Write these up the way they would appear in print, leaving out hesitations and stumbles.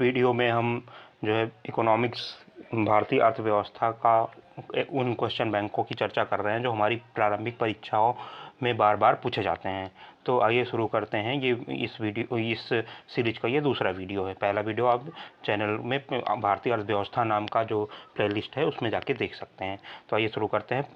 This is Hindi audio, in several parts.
वीडियो में हम जो है इकोनॉमिक्स भारतीय अर्थव्यवस्था का उन क्वेश्चन बैंकों की चर्चा कर रहे हैं जो हमारी प्रारंभिक परीक्षाओं में बार बार पूछे जाते हैं। तो आइए शुरू करते हैं। ये इस सीरीज का ये दूसरा वीडियो है। पहला वीडियो आप चैनल में भारतीय अर्थव्यवस्था नाम का जो प्लेलिस्ट है उसमें जाके देख सकते हैं। तो आइए शुरू करते हैं।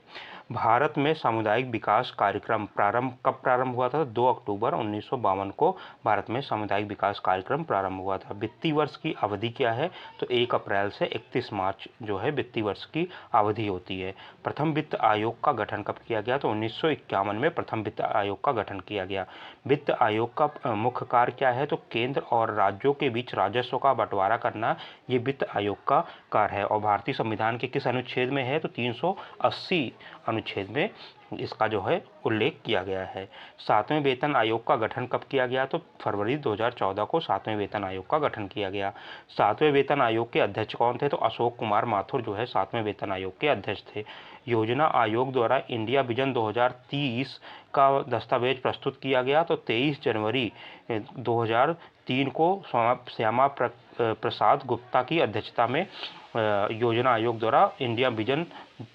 भारत में सामुदायिक विकास कार्यक्रम कब प्रारंभ हुआ था? 2 अक्टूबर 1952 को भारत में सामुदायिक विकास कार्यक्रम प्रारंभ हुआ था। वित्तीय वर्ष की अवधि क्या है? तो 1 अप्रैल से 31 मार्च जो है वित्तीय वर्ष की अवधि होती है। प्रथम वित्त आयोग का गठन कब किया गया? तो 1951 में प्रथम वित्त आयोग का गठन किया गया। वित्त आयोग का मुख्य कार्य क्या है? तो केंद्र और राज्यों के बीच राजस्व का बंटवारा करना ये वित्त आयोग का कार्य है। और भारतीय संविधान के किस अनुच्छेद में है? तो 380 अनुच्छेद में इसका जो है उल्लेख किया गया है। 7वें वेतन आयोग का गठन कब किया गया? तो फरवरी 2014 को 7वें वेतन आयोग का गठन किया गया। 7वें वेतन आयोग के अध्यक्ष कौन थे? तो अशोक कुमार माथुर जो है 7वें वेतन आयोग के अध्यक्ष थे। योजना आयोग द्वारा इंडिया विजन 2030 का दस्तावेज प्रस्तुत किया गया। तो 23 जनवरी 2003 को श्यामा प्रसाद गुप्ता की अध्यक्षता में योजना आयोग द्वारा इंडिया विजन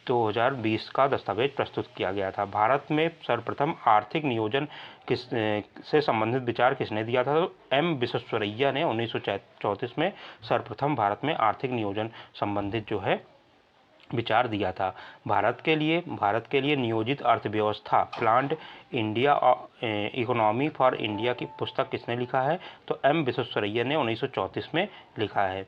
2020 का दस्तावेज प्रस्तुत किया गया था। भारत में सर्वप्रथम आर्थिक नियोजन से संबंधित विचार किसने दिया था? तो एम विश्वेश्वरैया ने 1934 में सर्वप्रथम भारत में आर्थिक नियोजन संबंधित जो है विचार दिया था। भारत के लिए नियोजित अर्थव्यवस्था planned India economy for India की पुस्तक किसने लिखा है? तो एम विश्वेश्वरैया ने 1934 में लिखा है।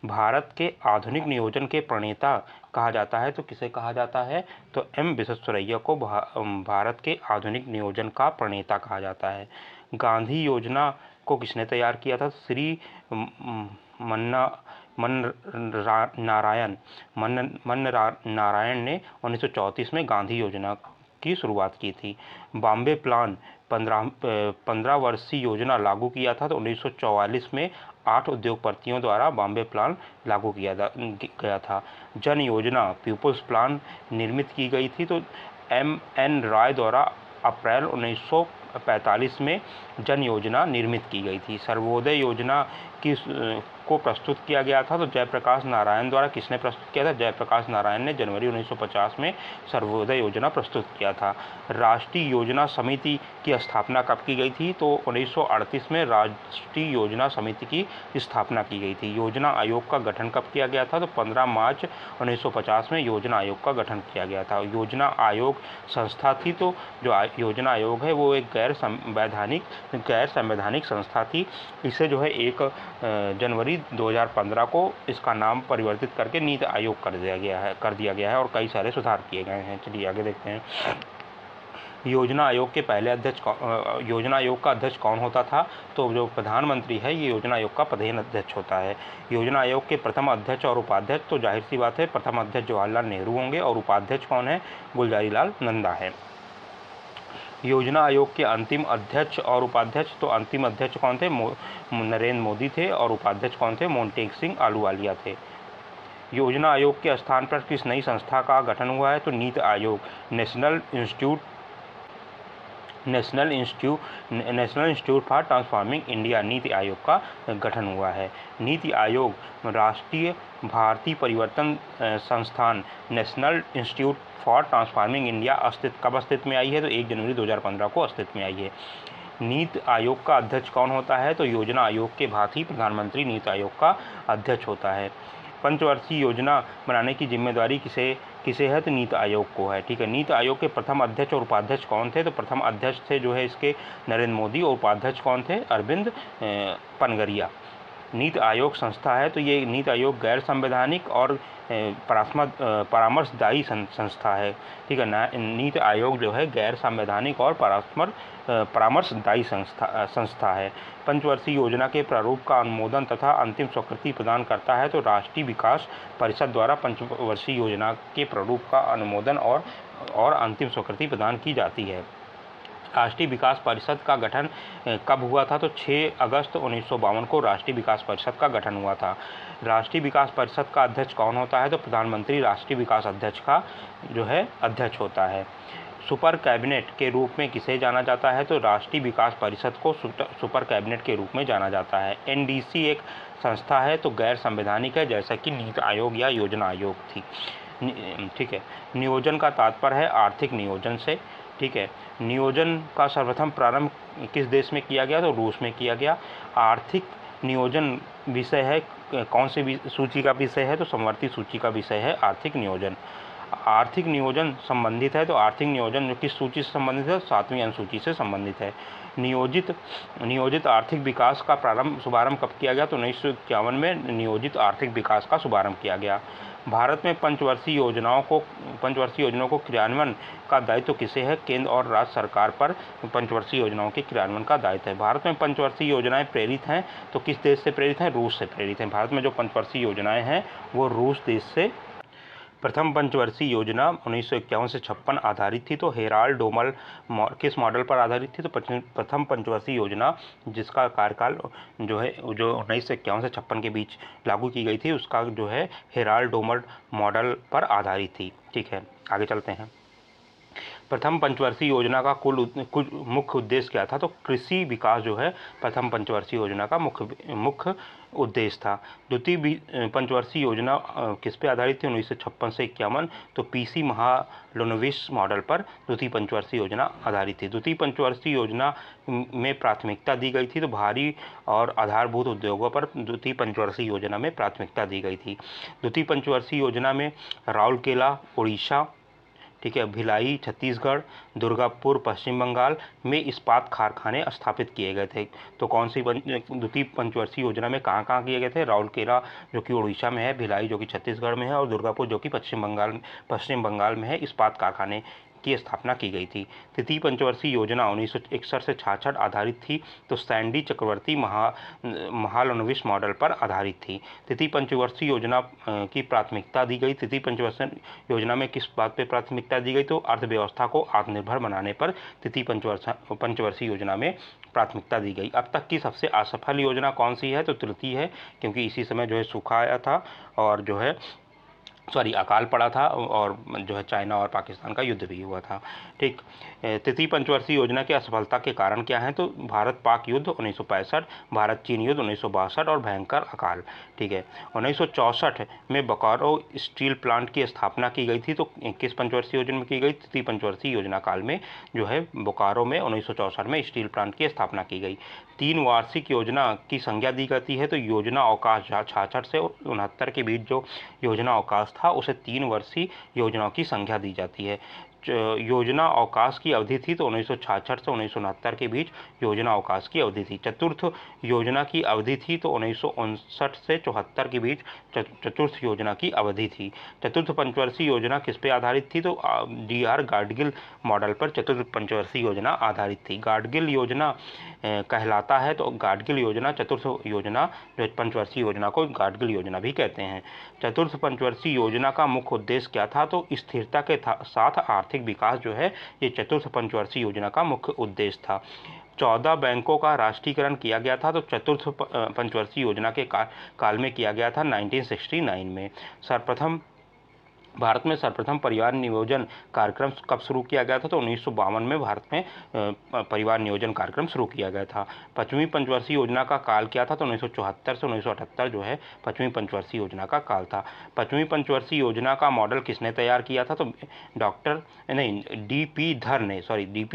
भारत के आधुनिक नियोजन के प्रणेता कहा जाता है तो किसे कहा जाता है? तो एम विश्वेश्वरैया को भारत के आधुनिक नियोजन का प्रणेता कहा जाता है। गांधी योजना को किसने तैयार किया था? श्री मन नारायण ने 1934 में गांधी योजना की शुरुआत की थी। बॉम्बे प्लान 15 वर्षीय योजना लागू किया था। तो 1944 में 8 उद्योगपतियों द्वारा बॉम्बे प्लान लागू किया गया था। जन योजना पीपुल्स प्लान निर्मित की गई थी। तो M.N. राय द्वारा अप्रैल 1945 में जन योजना निर्मित की गई थी। सर्वोदय योजना को प्रस्तुत किया गया था। तो जयप्रकाश नारायण द्वारा किसने प्रस्तुत किया था? जयप्रकाश नारायण ने जनवरी 1950 में सर्वोदय योजना प्रस्तुत किया था। राष्ट्रीय योजना समिति की स्थापना कब की गई थी? तो 1938 में राष्ट्रीय योजना समिति की स्थापना की गई थी। योजना आयोग का गठन कब किया गया था? तो 15 मार्च 1950 में योजना आयोग का गठन किया गया था। योजना आयोग संस्था थी। तो जो योजना आयोग है वो एक गैर संवैधानिक संस्था थी। इसे जो है 1 जनवरी 2015 को इसका नाम परिवर्तित करके नीति आयोग कर दिया गया है और कई सारे सुधार किए गए हैं। चलिए आगे देखते हैं। योजना आयोग के पहले योजना आयोग का अध्यक्ष कौन होता था? तो जो प्रधानमंत्री है ये योजना आयोग का प्रधान अध्यक्ष होता है। योजना आयोग के प्रथम अध्यक्ष और उपाध्यक्ष, तो जाहिर सी बात है प्रथम अध्यक्ष जवाहरलाल नेहरू होंगे और उपाध्यक्ष कौन है? गुलजारी लाल नंदा है। योजना आयोग के अंतिम अध्यक्ष और उपाध्यक्ष, तो अंतिम अध्यक्ष कौन थे? नरेंद्र मोदी थे और उपाध्यक्ष कौन थे? मोंटेक सिंह आलूवालिया थे। योजना आयोग के स्थान पर किस नई संस्था का गठन हुआ है? तो NITI Aayog national institute for transforming India NITI Aayog का गठन हुआ है। नीति आयोग राष्ट्रीय भारतीय परिवर्तन संस्थान national institute for transforming India कब अस्तित्व में आई है? तो 1 जनवरी 2015 को अस्तित्व में आई है। नीति आयोग का अध्यक्ष कौन होता है? तो योजना आयोग के भांति प्रधानमंत्री नीति आयोग का अध्यक्ष होता है। पंचवर्षीय योजना बनाने की जिम्मेदारी किसे है? तो नीति आयोग को है। ठीक है। नीति आयोग के प्रथम अध्यक्ष और उपाध्यक्ष कौन थे? तो प्रथम अध्यक्ष थे जो है इसके नरेंद्र मोदी और उपाध्यक्ष कौन थे? अरविंद पनगरिया। नीति आयोग संस्था है तो ये नीति आयोग गैर संवैधानिक और परामर्शदायी संस्था है। ठीक है। नीति आयोग जो है गैर संवैधानिक और परामर्शदायी संस्था है। पंचवर्षीय योजना के प्रारूप का अनुमोदन तथा अंतिम स्वीकृति प्रदान करता है। तो राष्ट्रीय विकास परिषद द्वारा पंचवर्षीय योजना के प्रारूप का अनुमोदन और अंतिम स्वीकृति प्रदान की जाती है। राष्ट्रीय विकास परिषद का गठन कब हुआ था? तो 6 अगस्त 1952 को राष्ट्रीय विकास परिषद का गठन हुआ था। राष्ट्रीय विकास परिषद का अध्यक्ष कौन होता है? तो प्रधानमंत्री राष्ट्रीय विकास अध्यक्ष का जो है अध्यक्ष होता है। सुपर कैबिनेट के रूप में किसे जाना जाता है? तो राष्ट्रीय विकास परिषद को सुपर कैबिनेट के रूप में जाना जाता है। एनडीसी एक संस्था है तो गैर संवैधानिक है, जैसा कि नीति आयोग या योजना आयोग थी। ठीक है। नियोजन का तात्पर्य है आर्थिक नियोजन से। ठीक है। नियोजन का सर्वप्रथम प्रारंभ किस देश में किया गया? तो रूस में किया गया। आर्थिक नियोजन विषय है कौन सी सूची का विषय है? तो समवर्ती सूची का विषय है आर्थिक नियोजन। आर्थिक नियोजन संबंधित है तो आर्थिक नियोजन जो किस सूची से संबंधित है? 7वीं अनुसूची से संबंधित है। नियोजित आर्थिक विकास का शुभारंभ कब किया गया? तो 1951 में नियोजित आर्थिक विकास का शुभारंभ किया गया। भारत में पंचवर्षीय योजनाओं को क्रियान्वयन का दायित्व किसे है? केंद्र और राज्य सरकार पर पंचवर्षीय योजनाओं के क्रियान्वयन का दायित्व है। भारत में पंचवर्षीय योजनाएं प्रेरित हैं तो किस देश से प्रेरित हैं? रूस से प्रेरित हैं। भारत में जो पंचवर्षीय योजनाएं हैं वो रूस देश से। प्रथम पंचवर्षीय योजना 1951 से 56 आधारित थी। तो हेराल्ड डोमल किस मॉडल पर आधारित थी? तो प्रथम पंचवर्षीय योजना जिसका कार्यकाल जो 1951 से 56 के बीच लागू की गई थी, उसका जो है हेराल्ड डोमल मॉडल पर आधारित थी। ठीक है, आगे चलते हैं। प्रथम पंचवर्षीय योजना का कुल मुख्य उद्देश्य क्या था? तो कृषि विकास जो है प्रथम पंचवर्षीय योजना का मुख्य उद्देश्य था। द्वितीय पंचवर्षीय योजना किस पे आधारित थी? 1956 से 51। तो पीसी महालनोबिस मॉडल पर द्वितीय पंचवर्षीय योजना आधारित थी। द्वितीय पंचवर्षीय योजना में प्राथमिकता दी गई थी तो भारी और आधारभूत उद्योगों पर द्वितीय पंचवर्षीय योजना में प्राथमिकता दी गई थी। द्वितीय पंचवर्षीय योजना में राउरकेला उड़ीसा, ठीक है, भिलाई छत्तीसगढ़, दुर्गापुर पश्चिम बंगाल में इस्पात कारखाने स्थापित किए गए थे। तो कौन सी द्वितीय पंचवर्षीय योजना में कहाँ कहाँ किए गए थे? राउरकेला जो कि उड़ीसा में है, भिलाई जो कि छत्तीसगढ़ में है और दुर्गापुर जो कि पश्चिम बंगाल में है, इस्पात कारखाने की स्थापना की गई थी। तृतीय पंचवर्षीय योजना 1961 से 66 आधारित थी तो सैंडी चक्रवर्ती महालनोबिस मॉडल पर आधारित थी। तृतीय पंचवर्षीय योजना की प्राथमिकता दी गई। तृतीय पंचवर्षीय योजना में किस बात पर प्राथमिकता दी गई? तो अर्थव्यवस्था को आत्मनिर्भर बनाने पर तृतीय पंचवर्षीय योजना में प्राथमिकता दी गई। अब तक की सबसे असफल योजना कौन सी है? तो तृतीय है, क्योंकि इसी समय जो है सूखा आया था और जो है अकाल पड़ा था और जो है चाइना और पाकिस्तान का युद्ध भी हुआ था। ठीक। तृतीय पंचवर्षीय योजना की असफलता के कारण क्या हैं? तो भारत पाक युद्ध 1965, भारत चीन युद्ध 1962 और भयंकर अकाल। ठीक है। 1964 में बोकारो स्टील प्लांट की स्थापना की गई थी। तो किस पंचवर्षीय योजना में की गई? तृतीय पंचवर्षीय योजना काल में जो है बोकारो में 1964 में स्टील प्लांट की स्थापना की गई। 3 वार्षिक योजना की संज्ञा दी जाती है तो योजना अवकाश 66 से 69 के बीच जो योजना अवकाश था उसे 3 वर्षीय योजनाओं की संज्ञा दी जाती है। योजना अवकाश की अवधि थी तो 1966 से 1969 के बीच योजना अवकाश की अवधि थी। चतुर्थ योजना की अवधि थी तो 1959 से 74 के बीच चतुर्थ योजना की अवधि थी। चतुर्थ पंचवर्षीय योजना किस पे आधारित थी? तो DR गाडगिल मॉडल पर चतुर्थ पंचवर्षीय योजना आधारित थी। गाडगिल योजना कहलाता है तो गाडगिल योजना चतुर्थ योजना जो पंचवर्षीय योजना को गाडगिल योजना भी कहते हैं। चतुर्थ पंचवर्षीय योजना का मुख्य उद्देश्य क्या था? तो स्थिरता के साथ आर्थिक विकास जो है ये चतुर्थ पंचवर्षीय योजना का मुख्य उद्देश्य था। 14 बैंकों का राष्ट्रीयकरण किया गया था तो चतुर्थ पंचवर्षीय योजना के काल में किया गया था 1969 में। भारत में सर्वप्रथम परिवार नियोजन कार्यक्रम कब शुरू किया गया था? तो 1952 में भारत में परिवार नियोजन कार्यक्रम शुरू किया गया था। 5वीं पंचवर्षीय योजना का काल क्या था? तो 1974 से 1978 जो है 5वीं पंचवर्षीय योजना का काल था। 5वीं पंचवर्षीय योजना का मॉडल किसने तैयार किया था? तो DP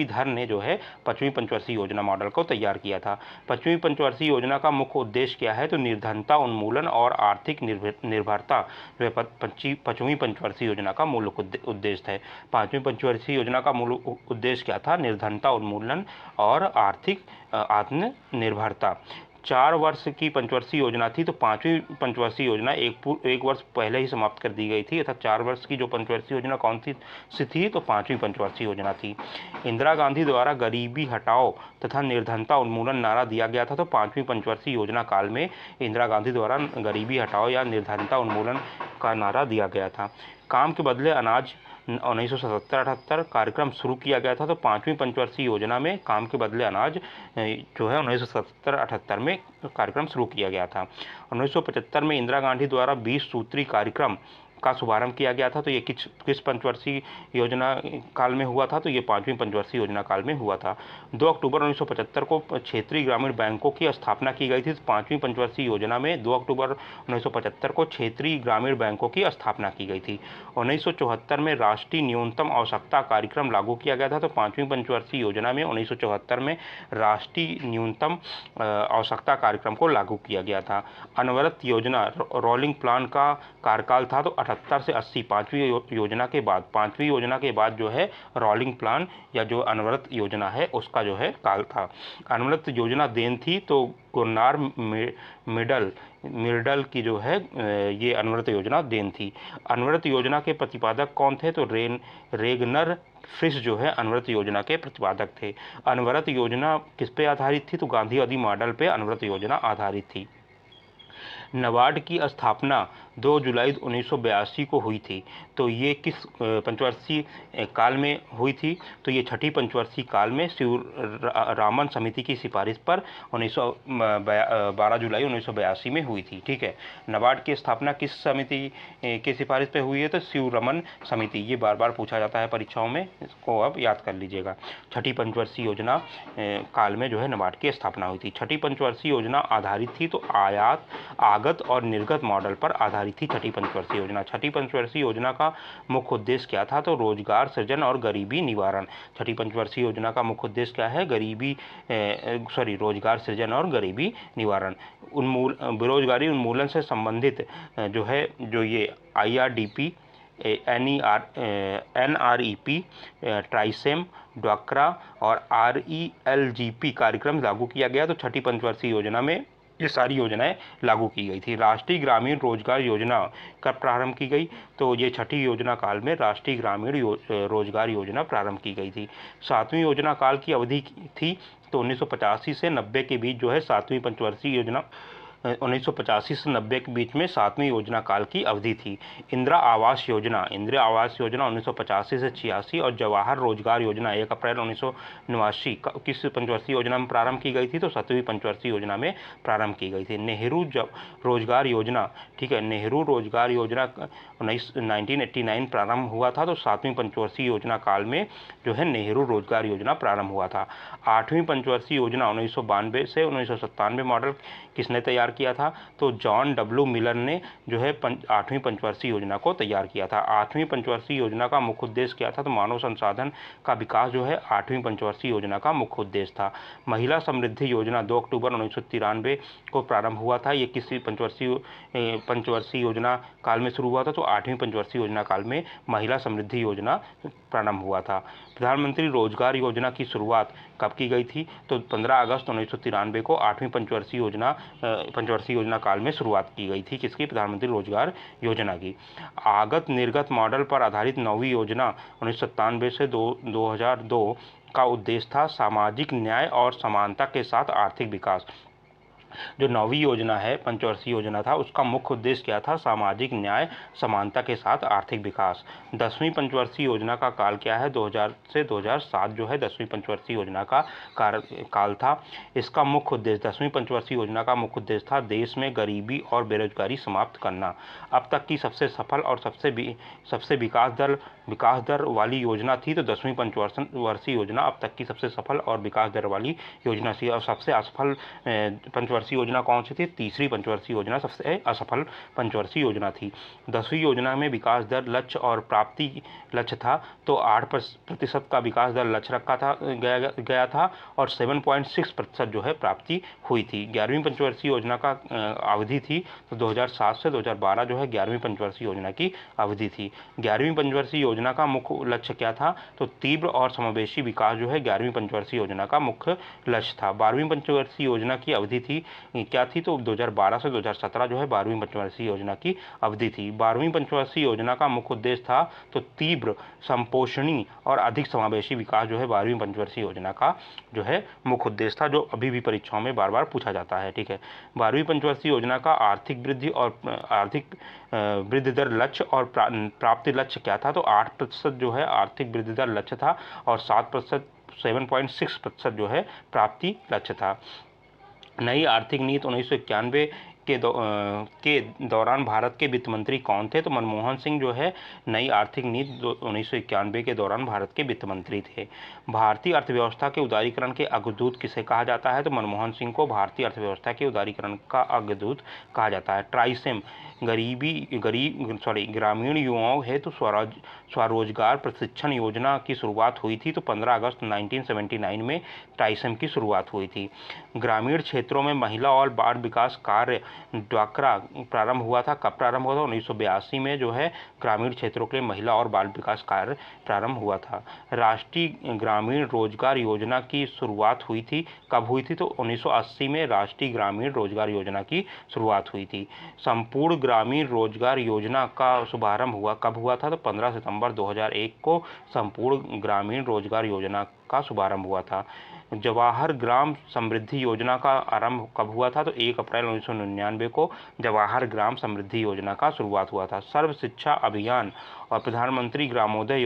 धर ने जो है 5वीं पंचवर्षीय योजना मॉडल को तैयार किया था। 5वीं पंचवर्षीय योजना का मुख्य उद्देश्य क्या है? तो निर्धनता उन्मूलन और आर्थिक निर्भरता जो है 5वीं पंचवर्षीय योजना का मूल उद्देश्य है। 5वीं पंचवर्षीय योजना का मूल उद्देश्य क्या था? निर्धनता उन्मूलन और आर्थिक आत्मनिर्भरता। 4 वर्ष की पंचवर्षीय योजना थी तो 5वीं पंचवर्षीय योजना एक वर्ष पहले ही समाप्त कर दी गई थी, अर्थात 4 वर्ष की जो पंचवर्षीय योजना कौन सी थी? तो 5वीं पंचवर्षीय योजना थी। इंदिरा गांधी द्वारा गरीबी हटाओ तथा निर्धनता उन्मूलन नारा दिया गया था तो 5वीं पंचवर्षीय योजना काल में इंदिरा गांधी द्वारा गरीबी हटाओ या निर्धनता उन्मूलन का नारा दिया गया था। काम के बदले अनाज 1977-78 कार्यक्रम शुरू किया गया था तो 5वीं पंचवर्षीय योजना में काम के बदले अनाज जो है 1977-78 में कार्यक्रम शुरू किया गया था। 1975 में इंदिरा गांधी द्वारा 20 सूत्री कार्यक्रम का शुभारंभ किया गया था। तो ये किस पंचवर्षीय योजना काल में हुआ था? तो ये 5वीं पंचवर्षीय योजना काल में हुआ था। 2 अक्टूबर 1975 को क्षेत्रीय ग्रामीण बैंकों की स्थापना की गई थी। 5वीं पंचवर्षीय योजना में 2 अक्टूबर 1975 को क्षेत्रीय ग्रामीण बैंकों की स्थापना की गई थी। 1974 में राष्ट्रीय न्यूनतम आवश्यकता कार्यक्रम लागू किया गया था। तो 5वीं पंचवर्षीय योजना में 1974 में राष्ट्रीय न्यूनतम आवश्यकता कार्यक्रम को लागू किया गया था। अनवरत योजना रोलिंग प्लान का कार्यकाल था। तो 78 से 80 5वीं योजना के बाद, 5वीं योजना के बाद जो है रोलिंग प्लान या जो अनवरत योजना है उसका जो है काल था। अनवरत योजना देन थी। तो गुरनार मिर्डल की जो है ये अनवरत योजना देन थी। अनवरत योजना के प्रतिपादक कौन थे? तो रेगनर फ्रिस जो है अनवरत योजना के प्रतिपादक थे। अनवरत योजना किस पे आधारित थी? तो गांधीवादी मॉडल पे अनवरत योजना आधारित थी। नाबार्ड की स्थापना 2 जुलाई 1982 को हुई थी। तो ये किस पंचवर्षीय काल में हुई थी? तो ये छठी पंचवर्षीय काल में शिवरामन समिति की सिफारिश पर 12 जुलाई 1982 में हुई थी। ठीक है, नाबार्ड की स्थापना किस समिति की सिफारिश पे हुई है? तो शिवरमन समिति। ये बार बार पूछा जाता है परीक्षाओं में, इसको अब याद कर लीजिएगा। छठी पंचवर्षीय योजना काल में जो है नाबार्ड की स्थापना हुई थी। छठी पंचवर्षीय योजना आधारित थी तो आगत और निर्गत मॉडल पर आधारित थी छठी पंचवर्षीय योजना। छठी पंचवर्षीय योजना का मुख्य उद्देश्य क्या था? तो रोजगार सृजन और गरीबी निवारण। छठी पंचवर्षीय योजना का मुख्य उद्देश्य क्या है? रोजगार सृजन और गरीबी निवारण। बेरोजगारी उन्मूलन से संबंधित जो ये IRDP, NREP, ट्राइसेम, ड्वाक्रा और RELGP कार्यक्रम लागू किया गया। तो छठी पंचवर्षीय योजना में ये सारी योजनाएं लागू की गई थी। राष्ट्रीय ग्रामीण रोजगार योजना कब प्रारंभ की गई? तो ये छठी योजना काल में राष्ट्रीय ग्रामीण रोजगार योजना प्रारंभ की गई थी। 7वीं योजना काल की अवधि थी तो 1985 से 90 के बीच जो है 7वीं पंचवर्षीय योजना 1985 से 90 के बीच में 7वीं योजना काल की अवधि थी। इंदिरा आवास योजना 1985 से 86 और जवाहर रोजगार योजना 1 अप्रैल 1989 किस पंचवर्षीय योजना में प्रारंभ की गई थी? तो 7वीं पंचवर्षीय योजना में प्रारंभ की गई थी। नेहरू रोजगार योजना, ठीक है, नेहरू रोजगार योजना 1989 प्रारंभ हुआ था। तो 7वीं पंचवर्षीय योजना काल में जो है नेहरू रोजगार योजना प्रारंभ हुआ था। 8वीं पंचवर्षीय योजना 1992 से 1997 मॉडल किसने तैयार किया था? तो जॉन W मिलर ने जो है 8वीं पंचवर्षीय योजना को तैयार किया था। 8वीं पंचवर्षीय योजना का मुख्य उद्देश्य क्या था? तो मानव संसाधन का विकास जो है 8वीं पंचवर्षीय योजना का मुख्य उद्देश्य था। महिला समृद्धि योजना 2 अक्टूबर 1993 को प्रारंभ हुआ था। ये किसी पंचवर्षीय योजना काल में शुरू हुआ था। तो 8वीं पंचवर्षीय योजना काल में महिला समृद्धि योजना प्रारंभ हुआ था। प्रधानमंत्री रोजगार योजना की शुरुआत कब की गई थी? तो 15 अगस्त 1993 को 8वीं पंचवर्षीय योजना काल में शुरुआत की गई थी। किसकी? प्रधानमंत्री रोजगार योजना की। आगत निर्गत मॉडल पर आधारित 9वीं योजना 1997 से 2002 का उद्देश्य था सामाजिक न्याय और समानता के साथ आर्थिक विकास। जो 9वीं योजना है, पंचवर्षीय योजना था, उसका मुख्य उद्देश्य क्या था? सामाजिक न्याय समानता के साथ आर्थिक विकास। 10वीं पंचवर्षीय योजना का काल क्या है? 2000 से 2007 जो है 10वीं पंचवर्षीय योजना का काल था। इसका मुख्य उद्देश्य 10वीं पंचवर्षीय योजना का मुख्य उद्देश्य था देश में गरीबी और बेरोजगारी समाप्त करना। अब तक की सबसे सफल और सबसे विकास दर वाली योजना थी। तो 10वीं पंचवर्षीय योजना अब तक की सबसे सफल और विकास दर वाली योजना थी। और सबसे असफल पंचवर्षीय योजना कौन सी थी? तीसरी पंचवर्षीय योजना सबसे असफल पंचवर्षीय योजना थी। 10वीं योजना में विकास दर लक्ष्य और प्राप्ति लक्ष्य था। तो 8% का विकास दर लक्ष्य रखा था गया था और 7.6% जो है प्राप्ति हुई थी। 11वीं पंचवर्षीय योजना का अवधि थी तो 2007 से 2012 जो है 11वीं पंचवर्षीय योजना की अवधि थी। 11वीं पंचवर्षीय योजना का मुख्य लक्ष्य क्या था? तो तीव्र और समावेशी विकास जो है 11वीं पंचवर्षीय योजना का मुख्य लक्ष्य था। 12वीं पंचवर्षीय योजना की अवधि थी क्या थी? तो 2012 से 2017 जो है 12वीं पंचवर्षीय योजना की अवधि थी। 12वीं पंचवर्षीय योजना का मुख्य उद्देश्य था तो तीव्र, संपोषणी और अधिक समावेशी विकास जो है 12वीं पंचवर्षीय योजना का जो है मुख्य उद्देश्य था, जो अभी भी परीक्षाओं में बार बार पूछा जाता है। ठीक है, 12वीं पंचवर्षीय योजना का आर्थिक वृद्धि दर लक्ष्य और प्राप्ति लक्ष्य क्या था? तो 8% जो है आर्थिक वृद्धि दर लक्ष्य था और 7.6% जो है प्राप्ति लक्ष्य था। नई आर्थिक नीति 1991 के दौरान भारत के वित्त मंत्री कौन थे? तो मनमोहन सिंह जो है नई आर्थिक नीति 1991 के दौरान भारत के वित्त मंत्री थे। भारतीय अर्थव्यवस्था के उदारीकरण के अग्रदूत किसे कहा जाता है? तो मनमोहन सिंह को भारतीय अर्थव्यवस्था के उदारीकरण का अग्रदूत कहा जाता है। ट्राइसेम ग्रामीण युवाओं हेतु स्वरोजगार प्रशिक्षण योजना की शुरुआत हुई थी। तो 15 अगस्त 1979 में ट्राइसेम की शुरुआत हुई थी। ग्रामीण क्षेत्रों में महिला और बाल विकास कार्य ड्वाक्रा प्रारंभ हुआ था। कब प्रारंभ हुआ था? 1982 में जो है ग्रामीण क्षेत्रों के लिए महिला और बाल विकास कार्य प्रारंभ हुआ था। राष्ट्रीय ग्रामीण रोजगार योजना की शुरुआत हुई थी। कब हुई थी? तो 1980 में राष्ट्रीय ग्रामीण रोजगार योजना की शुरुआत हुई थी। संपूर्ण ग्रामीण रोजगार योजना का शुभारंभ हुआ कब हुआ था? तो 15 सितंबर 2001 को संपूर्ण ग्रामीण रोजगार योजना का शुभारंभ हुआ था। जवाहर ग्राम समृद्धि योजना का आरंभ कब हुआ था? तो 1 अप्रैल 1999 को जवाहर ग्राम समृद्धि योजना का शुरुआत हुआ था। सर्व शिक्षा अभियान और प्रधानमंत्री ग्रामोदय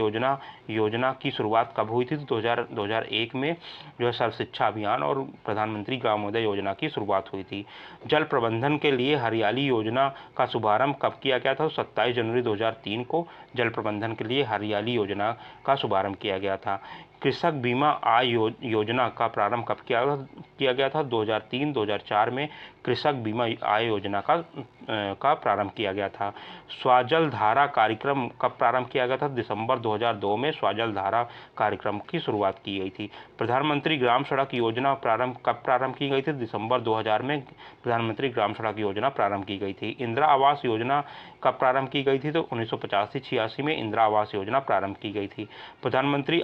योजना की शुरुआत कब हुई थी? तो 2001 में जो है सर्व शिक्षा अभियान और प्रधानमंत्री ग्रामोदय योजना की शुरुआत हुई थी। जल प्रबंधन के लिए हरियाली योजना का शुभारंभ कब किया गया था? तो 27 जनवरी 2003 को जल प्रबंधन के लिए हरियाली योजना का शुभारंभ किया गया था। कृषक बीमा आय योजना का प्रारंभ कब किया गया था? 2003-2004 में कृषक बीमा आय योजना का प्रारंभ किया गया था। स्वजल धारा कार्यक्रम कब प्रारंभ किया गया था? दिसंबर 2002 में स्वजल धारा कार्यक्रम की शुरुआत की गई थी। प्रधानमंत्री ग्राम सड़क योजना कब प्रारंभ की गई थी? दिसंबर 2000 में प्रधानमंत्री ग्राम सड़क योजना प्रारंभ की गई थी। इंदिरा आवास योजना कब प्रारंभ की गई थी? तो 1985-86 में इंदिरा आवास योजना प्रारंभ की गई थी। प्रधानमंत्री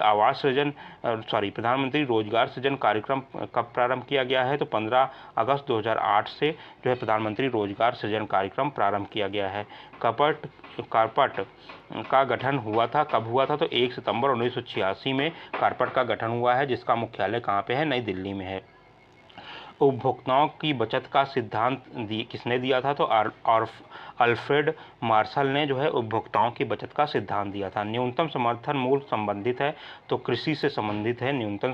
रोजगार सृजन कार्यक्रम कब प्रारंभ किया गया है? तो 15 अगस्त 2008 से जो है प्रधानमंत्री रोजगार सृजन कार्यक्रम प्रारंभ किया गया है। कारपट का गठन हुआ था कब हुआ था? तो 1 सितंबर 1986 में कारपट का गठन हुआ है, जिसका मुख्यालय कहाँ पे है? नई दिल्ली में है। उपभोक्ताओं की बचत का सिद्धांत किसने दिया था? तो अल्फ्रेड मार्शल ने जो है उपभोक्ताओं की बचत का सिद्धांत दिया था। न्यूनतम समर्थन मूल्य संबंधित है तो कृषि से संबंधित है। न्यूनतम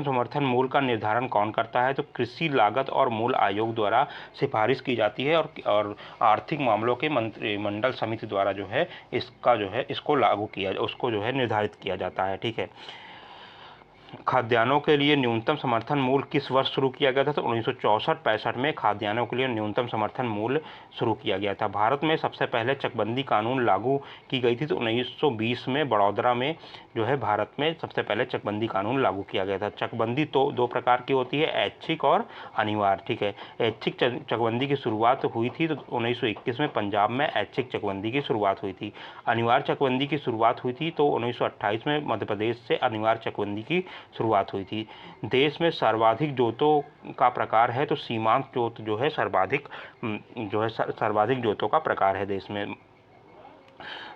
समर्थन मूल्य का निर्धारण कौन करता है? तो कृषि लागत और मूल्य आयोग द्वारा सिफारिश की जाती है और आर्थिक मामलों के मंत्रिमंडल समिति द्वारा जो है उसको जो है निर्धारित किया जाता है। ठीक है। खाद्यान्नों के लिए न्यूनतम समर्थन मूल्य किस वर्ष शुरू किया गया था? तो 1964-65 में खाद्यान्नों के लिए न्यूनतम समर्थन मूल्य शुरू किया गया था। भारत में सबसे पहले चकबंदी कानून लागू की गई थी। तो 1920 में बड़ौदा में जो है भारत में सबसे पहले चकबंदी कानून लागू किया गया था। चकबंदी तो 2 प्रकार की होती है, ऐच्छिक और अनिवार्य। ठीक है। ऐच्छिक चकबंदी की शुरुआत हुई थी तो 1921 में पंजाब में ऐच्छिक चकबंदी की शुरुआत हुई थी। अनिवार्य चकबंदी की शुरुआत हुई थी तो 1928 में मध्य प्रदेश से अनिवार्य चकबंदी की शुरुआत हुई थी। देश में सर्वाधिक जोतों का प्रकार है तो सीमांत जोत जो है सर्वाधिक जोतों का प्रकार है देश में।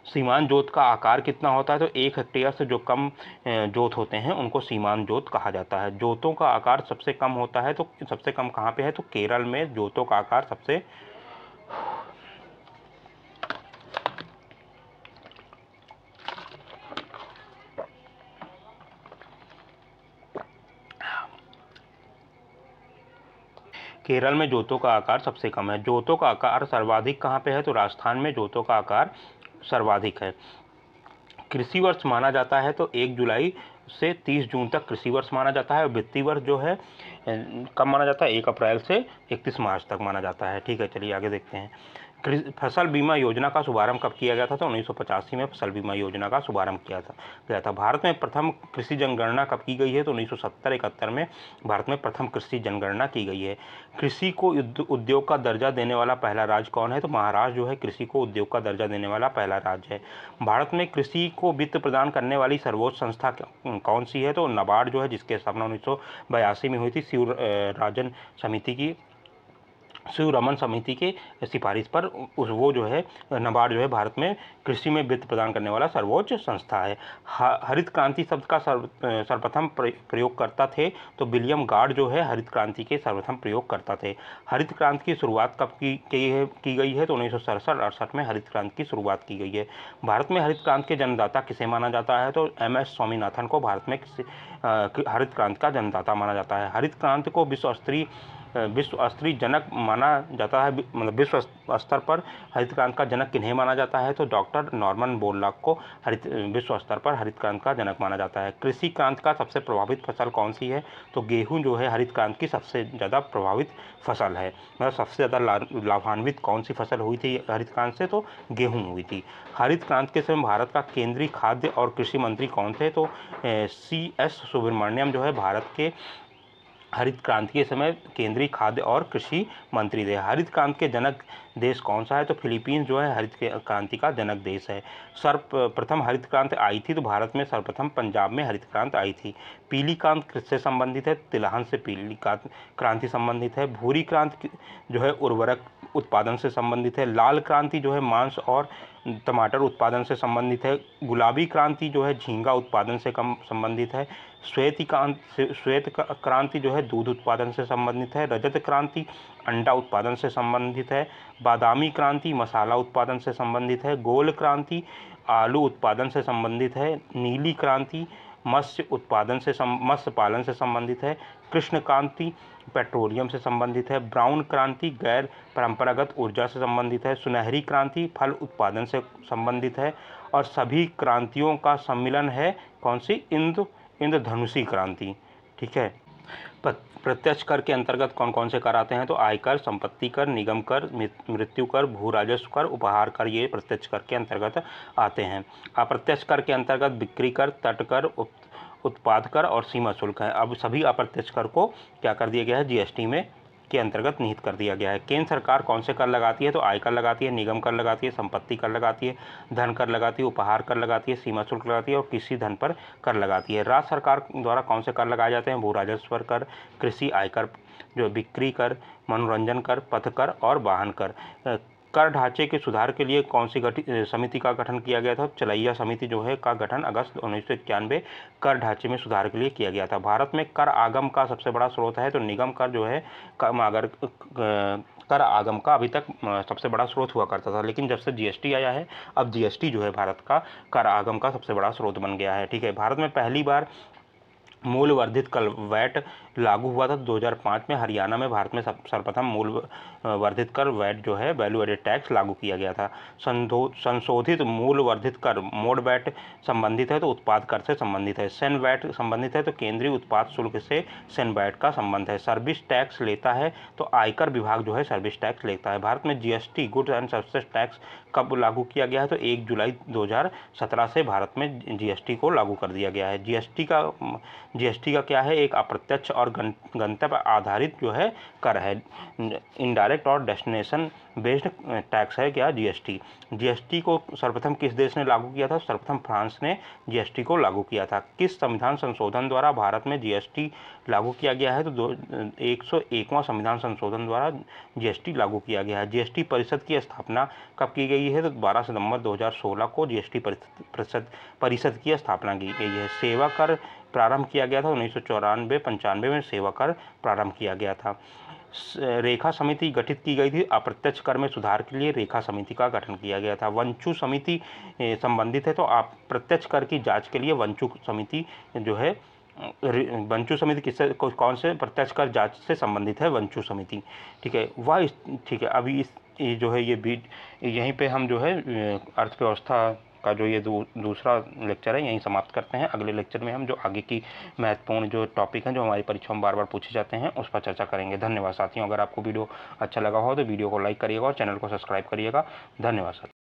सीमांत जोत का आकार कितना होता है? तो 1 हेक्टेयर से जो कम जोत होते हैं उनको सीमांत जोत कहा जाता है। जोतों का आकार सबसे कम होता है तो सबसे कम कहाँ पे है? तो केरल में जोतों का आकार सबसे केरल में जोतों का आकार सबसे कम है। जोतों का आकार सर्वाधिक कहाँ पे है? तो राजस्थान में जोतों का आकार सर्वाधिक है। कृषि वर्ष माना जाता है तो 1 जुलाई से 30 जून तक कृषि वर्ष माना जाता है और वित्तीय वर्ष जो है कब माना जाता है? 1 अप्रैल से 31 मार्च तक माना जाता है। ठीक है, चलिए आगे देखते हैं। फसल बीमा योजना का शुभारंभ कब किया गया था? तो 1985 में फसल बीमा योजना का शुभारंभ गया था। भारत में प्रथम कृषि जनगणना कब की गई है? तो 1970-71 में भारत में प्रथम कृषि जनगणना की गई है। कृषि को उद्योग का दर्जा देने वाला पहला राज्य कौन है? तो महाराष्ट्र जो है कृषि को उद्योग का दर्जा देने वाला पहला राज्य है। भारत में कृषि को वित्त प्रदान करने वाली सर्वोच्च संस्था कौन सी है? तो नाबार्ड जो है, जिसकी स्थापना 1982 में हुई थी शिवरमन समिति के सिफारिश पर। वो जो है नाबार्ड जो है भारत में कृषि में वित्त प्रदान करने वाला सर्वोच्च संस्था है। हरित क्रांति शब्द का सर्वप्रथम प्रयोगकर्ता थे तो विलियम गार्ड जो है हरित क्रांति के सर्वप्रथम प्रयोगकर्ता थे। हरित क्रांति की शुरुआत कब की गई है? तो 1967-68 में हरित क्रांति की शुरुआत की गई है। भारत में हरित क्रांति के जन्मदाता किसे माना जाता है? तो MS स्वामीनाथन को भारत में हरित क्रांति का जन्मदाता माना जाता है। हरित क्रांति को विश्व स्तरीय विश्व स्तरीय जनक माना जाता है, मतलब विश्व स्तर पर हरित क्रांति का जनक किन्हें माना जाता है? तो डॉक्टर नॉर्मन बोरलॉग को विश्व स्तर पर हरित क्रांति का जनक माना जाता है। कृषि क्रांति का सबसे प्रभावित फसल कौन सी है? तो गेहूं जो है हरित क्रांति की सबसे ज़्यादा प्रभावित फसल है। मतलब सबसे ज़्यादा लाभान्वित कौन सी फसल हुई थी हरित क्रांति से? तो गेहूं हुई थी। हरित क्रांति के समय भारत का केंद्रीय खाद्य और कृषि मंत्री कौन थे? तो CS सुब्रमण्यम जो है भारत के हरित क्रांति के समय केंद्रीय खाद्य और कृषि मंत्री थे। हरित क्रांति के जनक देश कौन सा है? तो फिलीपींस जो है हरित क्रांति का जनक देश है। सर्वप्रथम हरित क्रांति आई थी तो भारत में सर्वप्रथम पंजाब में हरित क्रांति आई थी। पीली क्रांति किससे संबंधित है? तिलहन से पीली क्रांति संबंधित है। भूरी क्रांति जो है उर्वरक उत्पादन से संबंधित है। लाल क्रांति जो है मांस और टमाटर उत्पादन से संबंधित है। गुलाबी क्रांति जो है झींगा उत्पादन से संबंधित है। श्वेत क्रांति जो है दूध उत्पादन से संबंधित है। रजत क्रांति अंडा उत्पादन से संबंधित है। बादामी क्रांति मसाला उत्पादन से संबंधित है। गोल क्रांति आलू उत्पादन से संबंधित है। नीली क्रांति मत्स्य पालन से संबंधित है। कृष्ण क्रांति पेट्रोलियम से संबंधित है। ब्राउन क्रांति गैर परंपरागत ऊर्जा से संबंधित है। सुनहरी क्रांति फल उत्पादन से संबंधित है। और सभी क्रांतियों का सम्मिलन है कौन सी? इंद्रधनुषी क्रांति। ठीक है। प्रत्यक्ष कर के अंतर्गत कौन कौन से कर आते हैं? तो आयकर, संपत्ति कर, निगम कर, मृत्यु कर, भू राजस्व कर, उपहार कर, ये प्रत्यक्ष कर के अंतर्गत आते हैं। अप्रत्यक्ष कर के अंतर्गत बिक्री कर, तट कर, उत्पाद कर और सीमा शुल्क है। अब सभी अप्रत्यक्ष कर को क्या कर दिया गया है? GST में के अंतर्गत निहित कर दिया गया है। केंद्र सरकार कौन से कर लगाती है? तो आयकर लगाती है, निगम कर लगाती है, संपत्ति कर लगाती है, धन कर लगाती है, उपहार कर लगाती है, सीमा शुल्क लगाती है और किसी धन पर कर लगाती है। राज्य सरकार द्वारा कौन से कर लगाए जाते हैं? भू राजस्व कर, कृषि आयकर, जो बिक्री कर, मनोरंजन कर, पथ कर और वाहन कर। कर ढांचे के सुधार के लिए कौन सी समिति का गठन किया गया था? चलैया समिति जो है का गठन अगस्त 1991 कर ढांचे में सुधार के लिए किया गया था। भारत में कर आगम का सबसे बड़ा स्रोत है तो निगम कर जो है कर आगम का अभी तक सबसे बड़ा स्रोत हुआ करता था, लेकिन जब से GST आया है अब GST जो है भारत का कर आगम का सबसे बड़ा स्रोत बन गया है। ठीक है। भारत में पहली बार मूल्य वर्धित कर वैट लागू हुआ था 2005 में। हरियाणा में भारत में सर्वप्रथम मूल्य वर्धित कर वैट जो है वैल्यू एडेड टैक्स लागू किया गया था। संशोधित मूल्य वर्धित कर मोड वैट संबंधित है तो उत्पाद कर से संबंधित है। सेन वैट संबंधित है तो केंद्रीय उत्पाद शुल्क से सेन वैट का संबंध है। सर्विस टैक्स लेता है तो आयकर विभाग जो है सर्विस टैक्स लेता है। भारत में GST goods and services tax कब लागू किया गया है? तो 1 जुलाई 2017 से भारत में GST को लागू कर दिया गया है। GST का क्या है? एक अप्रत्यक्ष और गंतव्य आधारित जो है कर है। इनडायरेक्ट और डेस्टिनेशन बेस्ड टैक्स है क्या? GST को सर्वप्रथम किस देश ने लागू किया था? सर्वप्रथम फ्रांस ने GST को लागू किया था। किस संविधान संशोधन द्वारा भारत में GST लागू किया गया है? तो 101वां संविधान संशोधन द्वारा GST लागू किया गया है। GST परिषद की स्थापना कब की गई है? तो 12 सितंबर 2016 को GST परिषद की स्थापना की गई है। सेवा कर प्रारंभ किया गया था 1994-95 में सेवा कर प्रारंभ किया गया था। रेखा समिति गठित की गई थी। अप्रत्यक्ष कर में सुधार के लिए रेखा समिति का गठन किया गया था। वंचू समिति संबंधित है तो अप्रत्यक्ष कर की जांच के लिए वंचू समिति जो है वंचू समिति किससे कौन से प्रत्यक्ष कर जांच से संबंधित है? वंचू समिति। ठीक है। ठीक है। अभी इस जो है ये यहीं पे हम जो है अर्थव्यवस्था का जो ये दूसरा लेक्चर है यहीं समाप्त करते हैं। अगले लेक्चर में हम जो आगे की महत्वपूर्ण जो टॉपिक हैं जो हमारी परीक्षा में बार बार पूछे जाते हैं उस पर चर्चा करेंगे। धन्यवाद साथियों। अगर आपको वीडियो अच्छा लगा हो तो वीडियो को लाइक करिएगा और चैनल को सब्सक्राइब करिएगा। धन्यवाद साथियों।